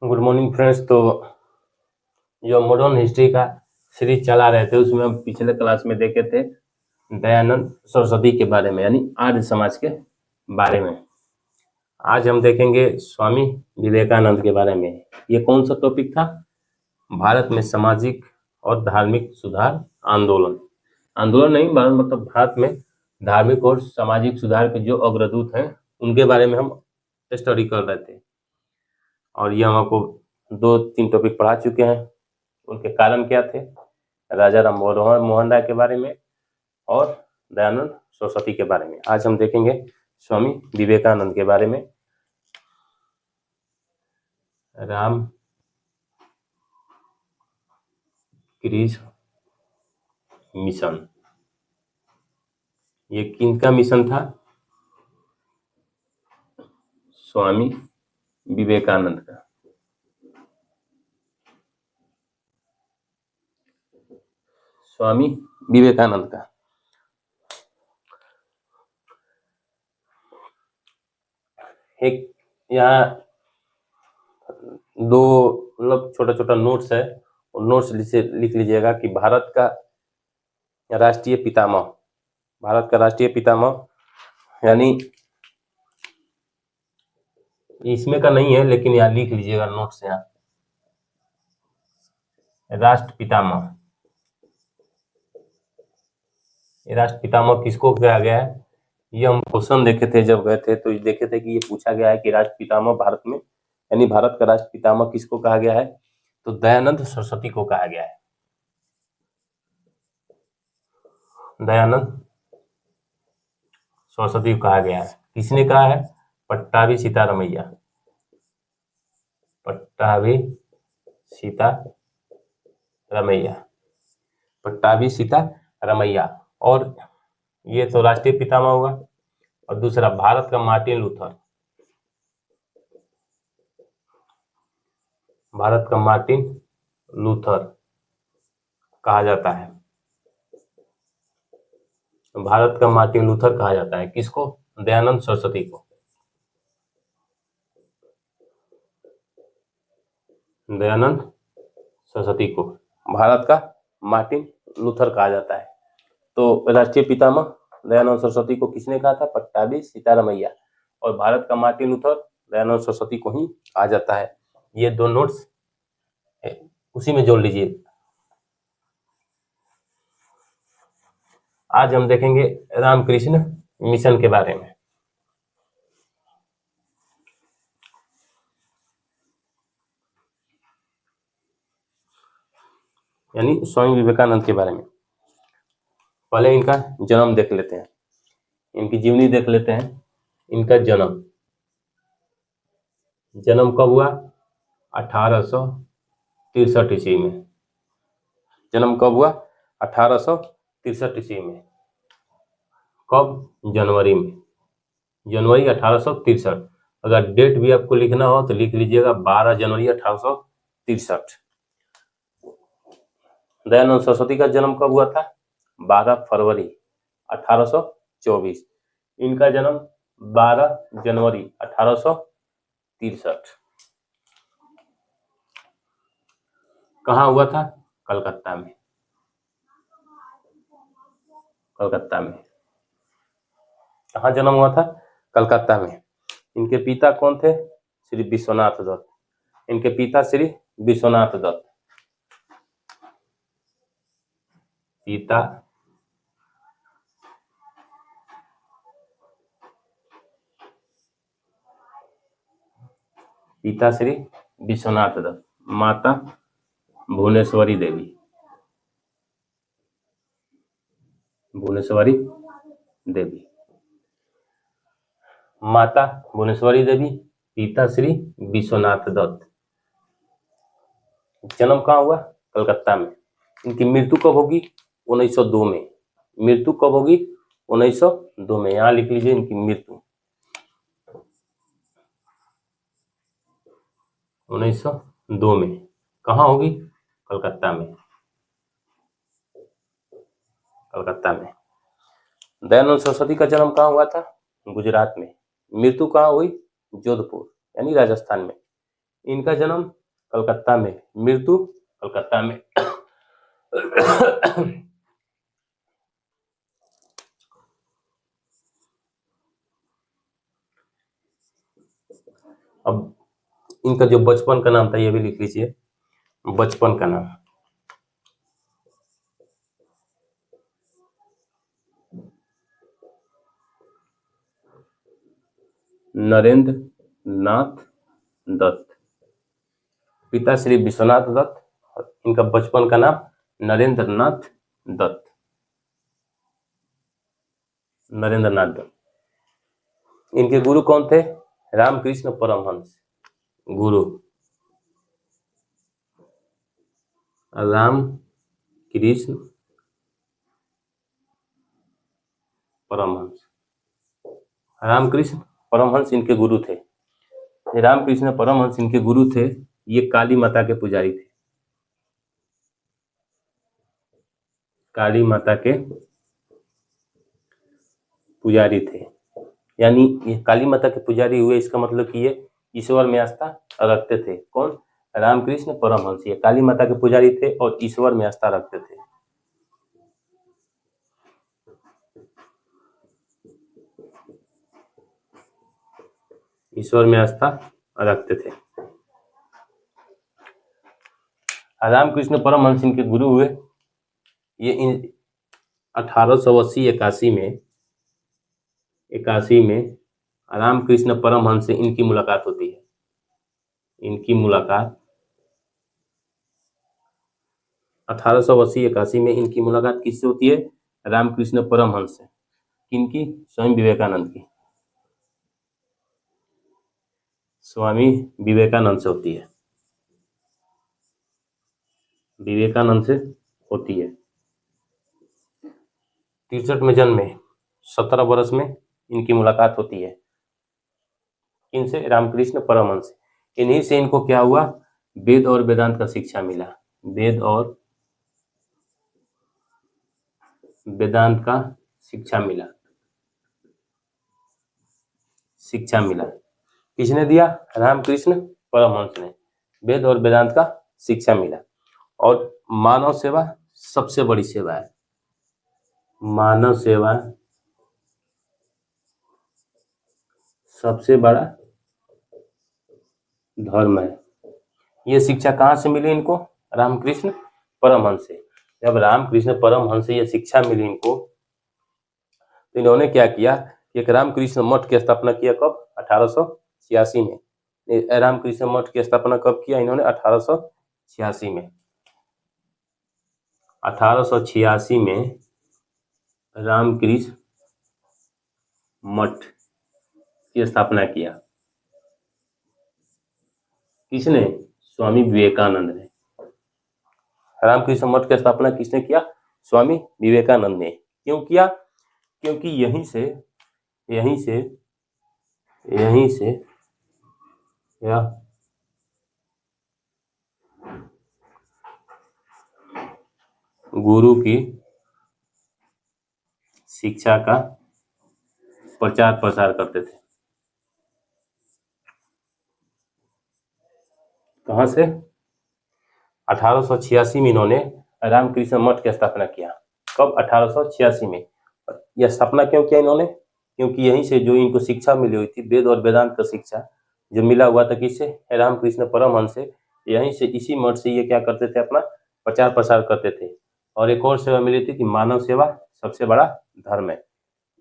Good morning friends. तो जो modern history का सीरीज चला रहे थे उसमें हम पिछले क्लास में देखे थे दयानंद सरस्वती के बारे में, यानी आर्य समाज के बारे में। आज हम देखेंगे स्वामी विवेकानंद के बारे में। ये कौन सा टॉपिक था? भारत में सामाजिक और धार्मिक सुधार आंदोलन। आंदोलन नहीं, मतलब भारत में धार्मिक और सामाजिक सुधार के जो अग्रदूत हैं उनके बारे में हम स्टडी कर रहे थे। और ये हम आपको 2-3 टॉपिक पढ़ा चुके हैं। उनके कारण क्या थे, राजा राम मोहन राय के बारे में और दयानंद सरस्वती के बारे में। आज हम देखेंगे स्वामी विवेकानंद के बारे में। राम कृष्ण मिशन, ये किनका मिशन था? स्वामी विवेकानंद का। स्वामी विवेकानंद का। एक यहाँ 2 मतलब छोटा छोटा नोट्स है, और नोट्स लिख लीजिएगा कि भारत का राष्ट्रीय पितामह, भारत का राष्ट्रीय पितामह यानी इसमें का नहीं है, लेकिन यहाँ लिख लीजिएगा नोट्स। यहाँ राष्ट्र पितामह, राष्ट्र पितामह किसको कहा गया है? ये हम क्वेश्चन देखे थे जब गए थे, तो ये देखे थे कि ये पूछा गया है कि राष्ट्र पितामह भारत में, यानी भारत का राष्ट्र पितामह किसको कहा गया है? तो दयानंद सरस्वती को कहा गया है। दयानंद सरस्वती को कहा गया है। किसने कहा है? पट्टाभी सीतारमैया, पट्टाभी सीतारमैया, पट्टाभी सीतारमैया। और ये तो राष्ट्रीय पितामह होगा। और दूसरा भारत का मार्टिन लूथर, भारत का मार्टिन लूथर कहा जाता है। भारत का मार्टिन लूथर कहा जाता है किसको? दयानंद सरस्वती को। दयानंद सरस्वती को भारत का मार्टिन लूथर कहा जाता है। तो राष्ट्रीय पितामह दयानंद सरस्वती को किसने कहा था? पट्टाभी सीतारमैया। और भारत का मार्टिन लूथर दयानंद सरस्वती को ही कहा जाता है। ये 2 नोट्स उसी में जोड़ लीजिए। आज हम देखेंगे रामकृष्ण मिशन के बारे में, यानी स्वामी विवेकानंद के बारे में। पहले इनका जन्म देख लेते हैं, इनकी जीवनी देख लेते हैं। इनका जन्म कब हुआ? 1863 ईस्वी में। जन्म कब हुआ? 1863 ईस्वी में। कब? जनवरी में, जनवरी 1863। अगर डेट भी आपको लिखना हो तो लिख लीजिएगा 12 जनवरी 1863। दयानंद सरस्वती का जन्म कब हुआ था? 12 फरवरी 1824। इनका जन्म 12 जनवरी 1863। कहाँ हुआ था? कलकत्ता में, कलकत्ता में। कहाँ जन्म हुआ था? कलकत्ता में। इनके पिता कौन थे? श्री विश्वनाथ दत्त। इनके पिता श्री विश्वनाथ दत्त। पिता श्री विश्वनाथ दत्त, माता भुवनेश्वरी देवी, भुवनेश्वरी देवी, माता भुवनेश्वरी देवी, पिता श्री विश्वनाथ दत्त। जन्म कहाँ हुआ? कलकत्ता में। इनकी मृत्यु कब होगी? 1902 में। मृत्यु कब होगी? 1902 में। यहाँ लिख लीजिए इनकी मृत्यु 1902 में। कहाँ होगी? कलकत्ता में, कलकत्ता में। दयानंद सरस्वती का जन्म कहाँ हुआ था? गुजरात में। मृत्यु कहाँ हुई? जोधपुर यानी राजस्थान में। इनका जन्म कलकत्ता में, मृत्यु कलकत्ता में। अब इनका जो बचपन का नाम था ये भी लिख लीजिए, बचपन का नाम। नरेंद्र नाथ दत्त, पिता श्री विश्वनाथ दत्त और इनका बचपन का नाम नरेंद्र नाथ दत्त, नरेंद्र नाथ दत्त। इनके गुरु कौन थे? रामकृष्ण परमहंस, गुरु राम कृष्ण परमहंस। रामकृष्ण परमहंस इनके गुरु थे। रामकृष्ण परमहंस इनके गुरु थे। ये काली माता के पुजारी थे, काली माता के पुजारी थे। यानी ये काली माता के पुजारी हुए, इसका मतलब कि ये ईश्वर में आस्था रखते थे। कौन? रामकृष्ण परमहंस। ये काली माता के पुजारी थे और ईश्वर में आस्था रखते थे। ईश्वर में आस्था रखते थे। रामकृष्ण परमहंस इनके गुरु हुए। ये इन 1880-81 में रामकृष्ण परमहंस से इनकी मुलाकात होती है। इनकी मुलाकात 1880-81 में इनकी मुलाकात किससे होती है? रामकृष्ण परमहंस से। किनकी? स्वामी विवेकानंद की। स्वामी विवेकानंद से होती है, विवेकानंद से होती है। 63 में जन्म में 17 वर्ष में इनकी मुलाकात होती है। किनसे? रामकृष्ण परमहंस। इन्हीं से इनको क्या हुआ? वेद और वेदांत का शिक्षा मिला। वेद और वेदांत का शिक्षा मिला। शिक्षा मिला किसने दिया? रामकृष्ण परमहंस ने। वेद और वेदांत का शिक्षा मिला। और मानव सेवा सबसे बड़ी सेवा है। मानव सेवा सबसे बड़ा धर्म है। ये शिक्षा कहाँ से मिली इनको? रामकृष्ण परमहंस से। जब रामकृष्ण परमहंस से ये शिक्षा मिली इनको, तो इन्होंने क्या किया? एक रामकृष्ण मठ की स्थापना किया। कब? 1886 में। रामकृष्ण मठ की स्थापना कब किया इन्होंने? 1886 में। 1886 में रामकृष्ण मठ की स्थापना किया। किसने? स्वामी विवेकानंद ने। रामकृष्ण मठ की स्थापना किसने किया? स्वामी विवेकानंद ने। क्यों किया? क्योंकि यहीं से यह गुरु की शिक्षा का प्रचार प्रसार करते थे। कहाँ से? 1886 में इन्होंने रामकृष्ण मठ की स्थापना किया। कब? 1886 में। यह स्थापना क्यों किया इन्होंने? क्योंकि यहीं से जो इनको शिक्षा मिली हुई थी, वेद और वेदांत का शिक्षा जो मिला हुआ था, किससे? रामकृष्ण परमहंस से। यहीं से, इसी मठ से ये क्या करते थे? अपना प्रचार प्रसार करते थे। और एक और सेवा मिली थी कि मानव सेवा सबसे बड़ा धर्म है।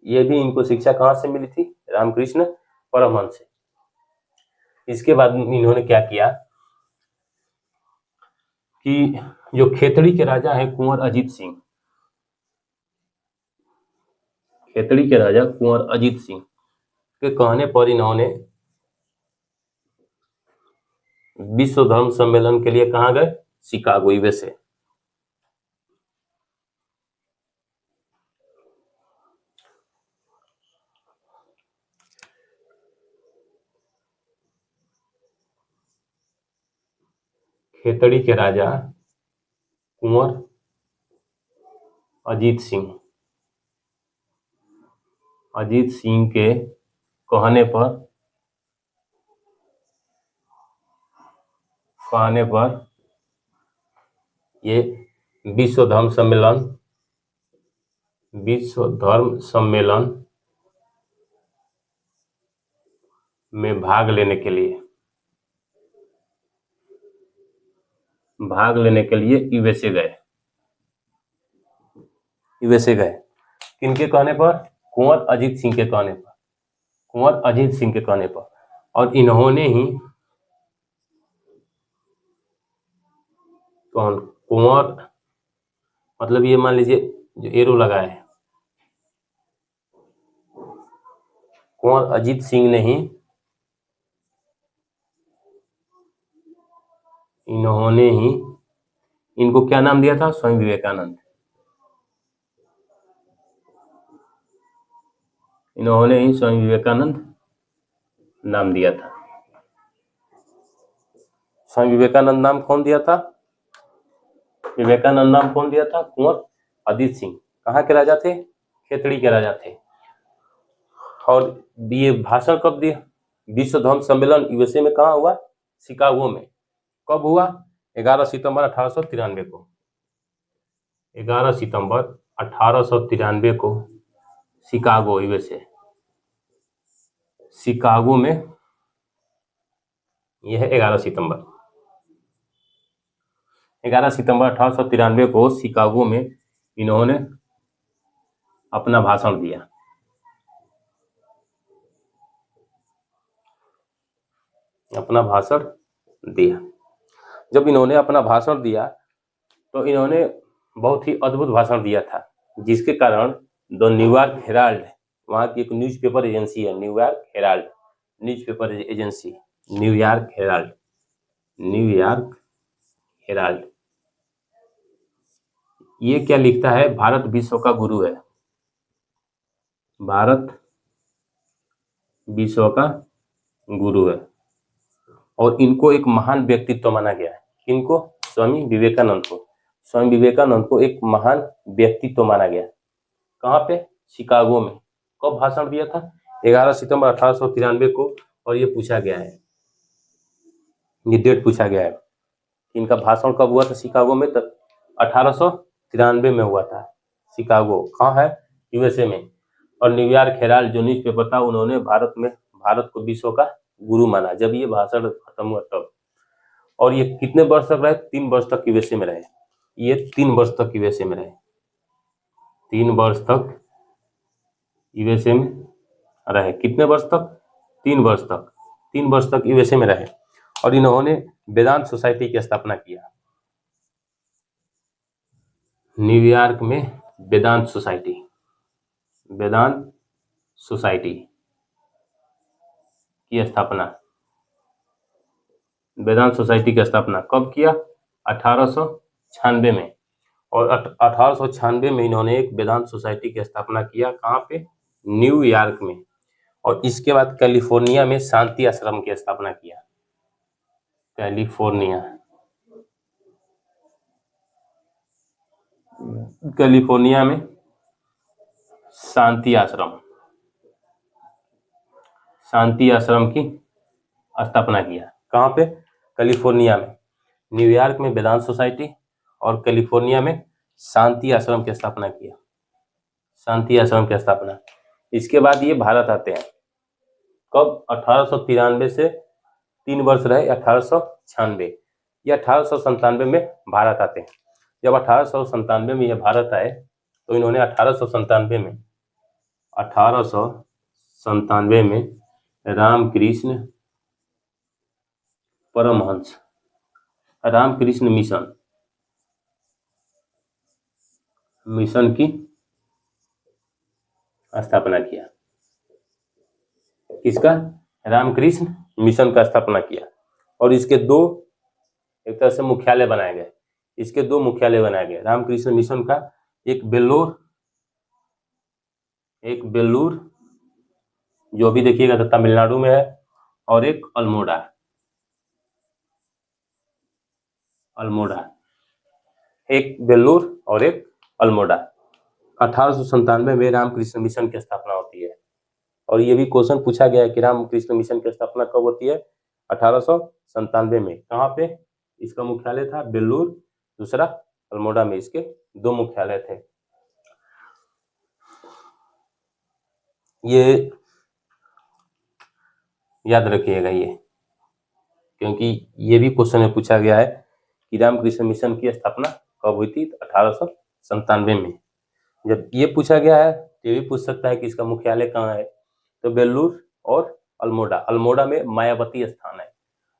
ये भी इनको शिक्षा कहाँ से मिली थी? रामकृष्ण परमहंस से। इसके बाद इन्होंने क्या किया कि जो खेतड़ी के राजा हैं कुंवर अजीत सिंह, खेतड़ी के राजा कुंवर अजीत सिंह के कहने पर इन्होंने विश्व धर्म सम्मेलन के लिए कहाँ गए? Chicago, USA. खेतड़ी के राजा कुंवर अजीत सिंह के कहने पर कहने पर ये विश्व धर्म सम्मेलन में भाग लेने के लिए यूएसए गए। किनके कहने पर? कुंवर अजीत सिंह के कहने पर। और इन्होंने ही कुंवर, मतलब ये मान लीजिए जो एरो लगा है, कुंवर अजीत सिंह ने ही इन्होंने ही इनको क्या नाम दिया था? स्वामी विवेकानंद। इन्होंने ही स्वामी विवेकानंद नाम दिया था। स्वामी विवेकानंद नाम कौन दिया था? विवेकानंद नाम कौन दिया था? कुंवर अजीत सिंह। कहाँ के राजा थे? खेतड़ी के राजा थे। और ये भाषण कब दिया? विश्व धर्म सम्मेलन यूएसए में कहाँ हुआ? शिकागो में। कब हुआ? 11 सितंबर 1893 को। 11 सितंबर 1893 को शिकागो, यूएसए, शिकागो में। यह है 11 सितंबर 1893 को शिकागो में इन्होंने अपना भाषण दिया। जब इन्होंने अपना भाषण दिया तो इन्होंने बहुत ही अद्भुत भाषण दिया था, जिसके कारण द न्यूयॉर्क हेराल्ड, वहाँ की एक न्यूज़पेपर एजेंसी है, न्यूयॉर्क हेराल्ड, ये क्या लिखता है? भारत विश्व का गुरु है। भारत विश्व का गुरु है। और इनको एक महान व्यक्तित्व माना गया है। किनको? स्वामी विवेकानंद को एक महान व्यक्तित्व माना गया। कहाँ पे? शिकागो में। कब भाषण दिया था? 11 सितंबर 1893 को। और ये पूछा गया है, ये डेट पूछा गया है, इनका भाषण कब हुआ था शिकागो में? तो 1893 में हुआ था। शिकागो कहाँ है? यूएसए में। और न्यूयॉर्क हेराल्ड जो न्यूज़पेपर था, उन्होंने भारत को विश्व का गुरु माना जब ये भाषण खत्म हुआ तब। और ये कितने वर्ष तक रहे? 3 वर्ष तक यूएसए में रहे। ये 3 वर्ष तक यूएसए में रहे। 3 वर्ष तक यूएसए में रहे। कितने वर्ष तक? 3 वर्ष तक। 3 वर्ष तक यूएसए में रहे। और इन्होंने वेदांत सोसाइटी की स्थापना किया। न्यूयॉर्क में वेदांत सोसाइटी की स्थापना। वेदांत सोसाइटी की स्थापना कब किया? 1896 में। और 1896 में इन्होंने एक वेदांत सोसाइटी की स्थापना किया। कहाँ पे? न्यूयॉर्क में। और इसके बाद कैलिफोर्निया में शांति आश्रम की स्थापना किया। कैलिफोर्निया में शांति आश्रम की स्थापना किया। कहाँ पे? कैलिफोर्निया में। न्यूयॉर्क में वेदांत सोसाइटी और कैलिफोर्निया में शांति आश्रम की स्थापना किया। इसके बाद ये भारत आते हैं। कब? 1893 से 3 वर्ष रहे 1896। ये 1897 में भारत आते हैं। जब 1897 में ये भारत आए तो इन्होंने 1897 में रामकृष्ण परमहंस रामकृष्ण मिशन की स्थापना किया। किसका? रामकृष्ण मिशन का स्थापना किया। और इसके एक तरह से मुख्यालय बनाए गए। रामकृष्ण मिशन का एक बेल्लूर जो भी देखिएगा तो तमिलनाडु में है, और एक अल्मोड़ा। एक बेल्लूर और एक अल्मोड़ा। 1897 में रामकृष्ण मिशन की स्थापना होती है। और ये भी क्वेश्चन पूछा गया है कि रामकृष्ण मिशन की स्थापना कब होती है? 1897 में। कहाँ पे? इसका मुख्यालय था बेल्लूर, दूसरा अल्मोड़ा में, इसके 2 मुख्यालय थे। ये याद रखिएगा ये, क्योंकि ये भी क्वेश्चन में पूछा गया है कि रामकृष्ण मिशन की स्थापना कब हुई थी? 1897 में। जब ये पूछा गया है तो ये भी पूछ सकता है कि इसका मुख्यालय कहाँ है, तो बेल्लूर और अल्मोड़ा। अल्मोड़ा में मायावती स्थान है,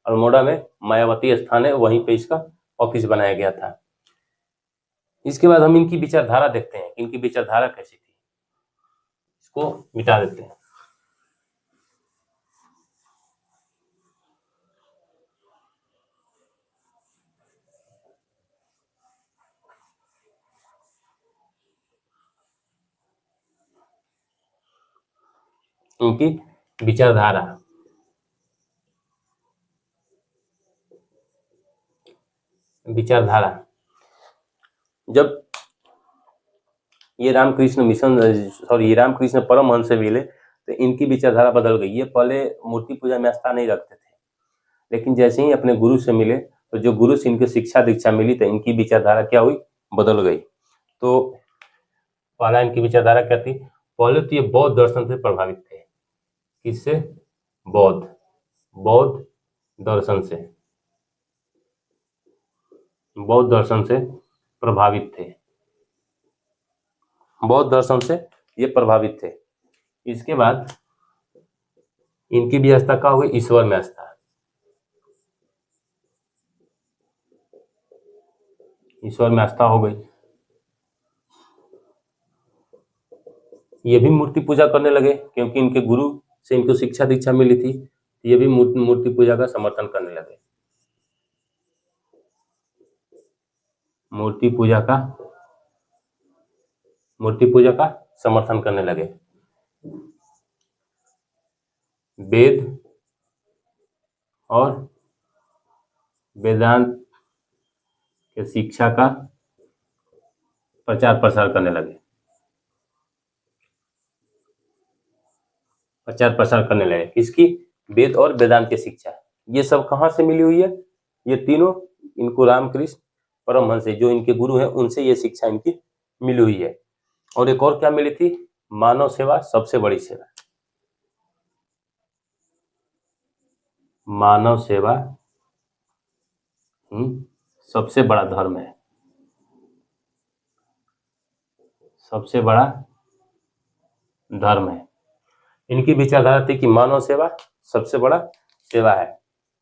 अल्मोड़ा में मायावती स्थान है, वहीं पे इसका ऑफिस बनाया गया था। इसके बाद हम इनकी विचारधारा देखते हैं, इनकी विचारधारा कैसी थी। इसको मिटा देते हैं। इनकी विचारधारा, विचारधारा जब ये रामकृष्ण मिशन, सॉरी, ये रामकृष्ण परमहंस से मिले तो इनकी विचारधारा बदल गई। ये पहले मूर्ति पूजा में आस्था नहीं रखते थे, लेकिन जैसे ही अपने गुरु से मिले तो जो गुरु से इनकी शिक्षा दीक्षा मिली तो इनकी विचारधारा क्या हुई? बदल गई। तो पहला इनकी विचारधारा क्या थी? पहले तो ये बौद्ध दर्शन से प्रभावित थे। किससे? बौद्ध, बौद्ध दर्शन से, बौद्ध दर्शन से प्रभावित थे, बौद्ध दर्शन से ये प्रभावित थे। इसके बाद इनकी भी आस्था क्या हुई? ईश्वर में आस्था, ईश्वर में आस्था हो गई। ये भी मूर्ति पूजा करने लगे, क्योंकि इनके गुरु से इनको शिक्षा दीक्षा मिली थी। ये भी मूर्ति पूजा का समर्थन करने लगे, मूर्ति पूजा का समर्थन करने लगे। वेद और वेदांत के शिक्षा का प्रचार प्रसार करने लगे, प्रचार प्रसार करने लगे। किसकी? वेद और वेदांत की शिक्षा। ये सब कहाँ से मिली हुई है? ये तीनों इनको रामकृष्ण परमहंस से, जो इनके गुरु हैं, उनसे ये शिक्षा इनकी मिली हुई है। और एक और क्या मिली थी? मानव सेवा सबसे बड़ी सेवा, मानव सेवा सबसे बड़ा धर्म है, सबसे बड़ा धर्म है। इनकी विचारधारा थी कि मानव सेवा सबसे बड़ा सेवा है,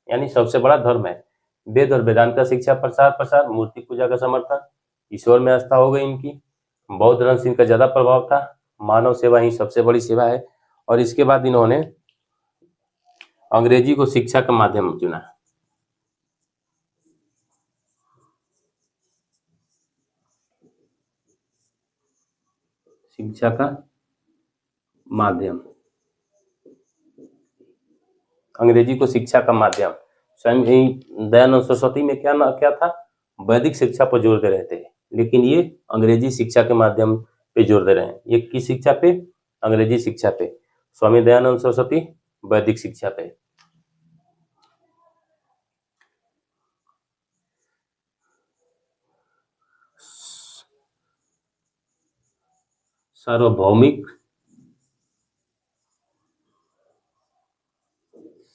यानी सबसे बड़ा धर्म है। वेद और वेदांत का शिक्षा प्रसार, मूर्ति पूजा का समर्थन, ईश्वर में आस्था हो गई इनकी, बौद्ध धर्म से इनका ज्यादा प्रभाव था, मानव सेवा ही सबसे बड़ी सेवा है। और इसके बाद इन्होंने अंग्रेजी को शिक्षा का माध्यम चुना, शिक्षा का माध्यम, अंग्रेजी को शिक्षा का माध्यम। स्वयं ही दयानंद सरस्वती में क्या था? वैदिक शिक्षा पर जोर दे रहे थे, लेकिन ये अंग्रेजी शिक्षा के माध्यम पे जोर दे रहे हैं। ये किस शिक्षा पे? अंग्रेजी शिक्षा पे। स्वामी दयानंद सरस्वती वैदिक शिक्षा पे। सार्वभौमिक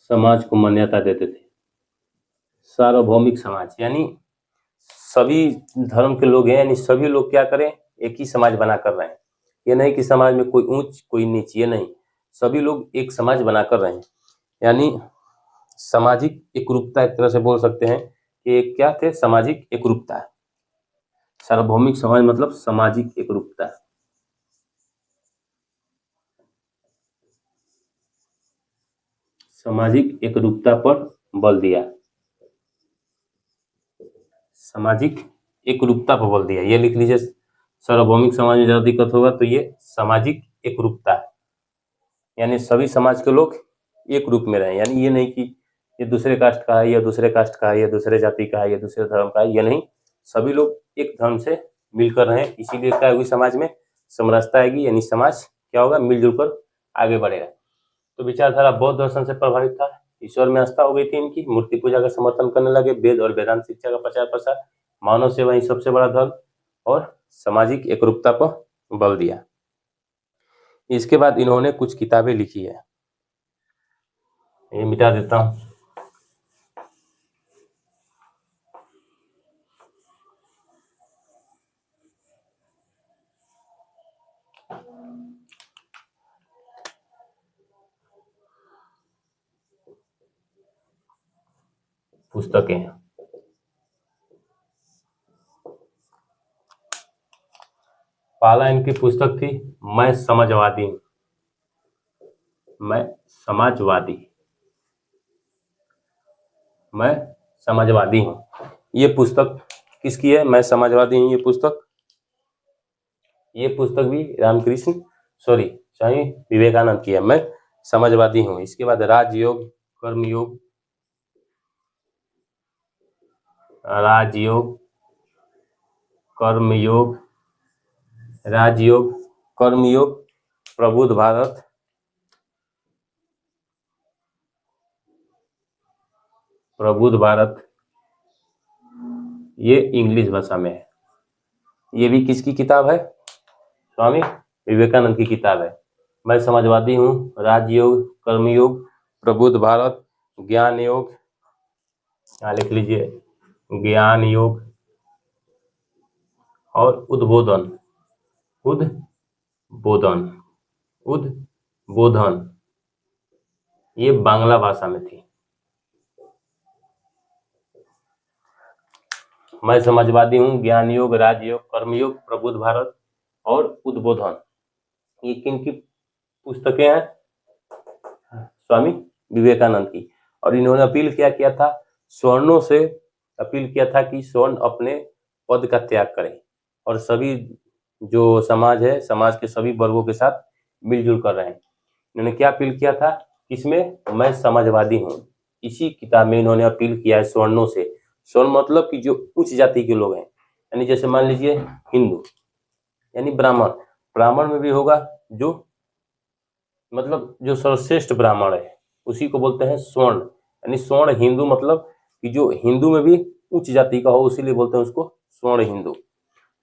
समाज को मान्यता देते थे। सार्वभौमिक समाज यानी सभी धर्म के लोग हैं, यानी सभी लोग क्या करें? एक ही समाज बना कर रहे हैं। ये नहीं कि समाज में कोई ऊंच कोई नीच, ये नहीं, सभी लोग एक समाज बना कर रहे हैं। यानी सामाजिक एकरूपता, एक तरह से बोल सकते हैं कि एक क्या थे? सामाजिक एकरूपता। सार्वभौमिक समाज मतलब सामाजिक एकरूपता, सामाजिक एकरूपता पर बल दिया, सामाजिक एकरूपता पर बल दिया। ये लिख लीजिए, सार्वभौमिक समाज में ज्यादा दिक्कत होगा तो ये सामाजिक एकरूपता, यानी सभी समाज के लोग एक रूप में रहे। यानी ये नहीं कि ये दूसरे कास्ट का है, ये दूसरे कास्ट का है, ये दूसरे जाति का है, ये दूसरे धर्म का है, ये नहीं, सभी लोग एक धर्म से मिलकर रहे। इसीलिए क्या होगी? समाज में समरसता आएगी, यानी समाज क्या होगा? मिलजुल कर आगे बढ़ेगा। तो विचारधारा बौद्ध दर्शन से प्रभावित था, ईश्वर में आस्था हो गई थी इनकी, मूर्ति पूजा का समर्थन करने लगे, वेद और वेदांत शिक्षा का प्रचार प्रसार, मानव सेवा ही सबसे बड़ा धर्म और सामाजिक एकरूपता पर बल दिया। इसके बाद इन्होंने कुछ किताबें लिखी है, ये मिटा देता हूँ। पुस्तकें हैं, पहला इनकी पुस्तक थी मैं समाजवादी हूँ, मैं समाजवादी, मैं समाजवादी हूँ। ये पुस्तक किसकी है? मैं समाजवादी हूँ। ये पुस्तक भी स्वामी विवेकानंद की है, मैं समाजवादी हूँ। इसके बाद राजयोग, कर्मयोग, राजयोग, कर्मयोग, प्रबुद्ध भारत, ये इंग्लिश भाषा में है। ये भी किसकी किताब है? स्वामी विवेकानंद की किताब है। मैं समाजवादी हूँ, राजयोग, कर्मयोग, प्रबुद्ध भारत, ज्ञान योग, यहाँ लिख लीजिए ज्ञान योग और उद्बोधन, ये बांग्ला भाषा में थी। मैं समाजवादी हूँ, ज्ञान योग, राजयोग, कर्मयोग, प्रबुद्ध भारत और उद्बोधन, ये किन की पुस्तकें हैं? स्वामी विवेकानंद की। और इन्होंने अपील क्या किया था? स्वर्णों से अपील किया था कि स्वर्ण अपने पद का त्याग करें और सभी जो समाज है, समाज के सभी वर्गों के साथ मिलजुल कर रहें। इन्होंने क्या अपील किया था? किसमें? मैं समाजवादी हूँ। इसी किताब में इन्होंने अपील किया है स्वर्णों से। स्वर्ण मतलब कि जो उच्च जाति के लोग हैं, यानी जैसे मान लीजिए हिंदू, यानी ब्राह्मण में भी होगा जो मतलब जो सर्वश्रेष्ठ ब्राह्मण है, उसी को बोलते हैं स्वर्ण। यानी स्वर्ण हिंदू मतलब कि जो हिंदू में भी उच्च जाति का हो, इसीलिए बोलते हैं उसको स्वर्ण हिंदू।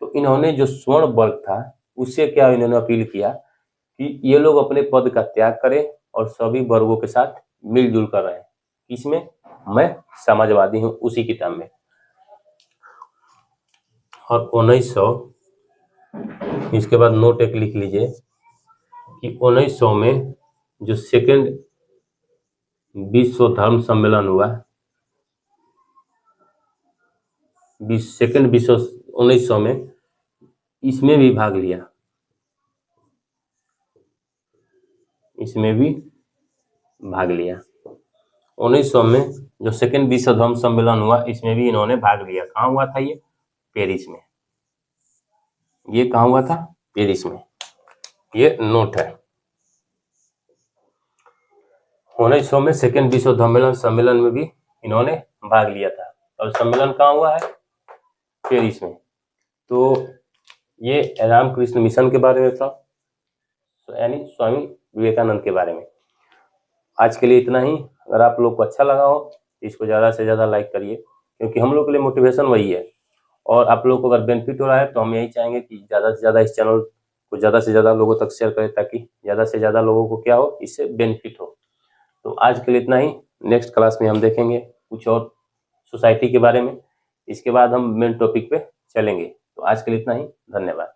तो इन्होंने जो स्वर्ण वर्ग था उससे क्या इन्होंने अपील किया कि ये लोग अपने पद का त्याग करें और सभी वर्गों के साथ मिलजुल कर रहें। इसमें मैं समाजवादी हूँ, उसी किताब में। और 1900, इसके बाद नोट एक लिख लीजिए कि 1900 में जो सेकेंड विश्व धर्म सम्मेलन हुआ, सेकेंड विश्व 1900 में, इसमें भी भाग लिया, इसमें भी भाग लिया। 1900 में जो सेकेंड विश्व धर्म सम्मेलन हुआ, इसमें भी इन्होंने भाग लिया। कहाँ हुआ था ये? पेरिस में। ये कहाँ हुआ था? पेरिस में। ये नोट है। 1900 में सेकेंड विश्व धर्म सम्मेलन में भी इन्होंने भाग लिया था। और सम्मेलन कहाँ हुआ है? पेरिस में। तो ये रामकृष्ण मिशन के बारे में था, यानी स्वामी विवेकानंद के बारे में। आज के लिए इतना ही। अगर आप लोग को अच्छा लगा हो तो इसको ज़्यादा से ज़्यादा लाइक करिए, क्योंकि हम लोग के लिए मोटिवेशन वही है। और आप लोग को अगर बेनिफिट हो रहा है तो हम यही चाहेंगे कि ज़्यादा से ज़्यादा इस चैनल को ज़्यादा से ज़्यादा लोगों तक शेयर करें, ताकि ज़्यादा से ज़्यादा लोगों को क्या हो, इससे बेनिफिट हो। तो आज के लिए इतना ही। नेक्स्ट क्लास में हम देखेंगे कुछ और सोसाइटी के बारे में। इसके बाद हम मेन टॉपिक पे चलेंगे। तो आज के लिए इतना ही। धन्यवाद।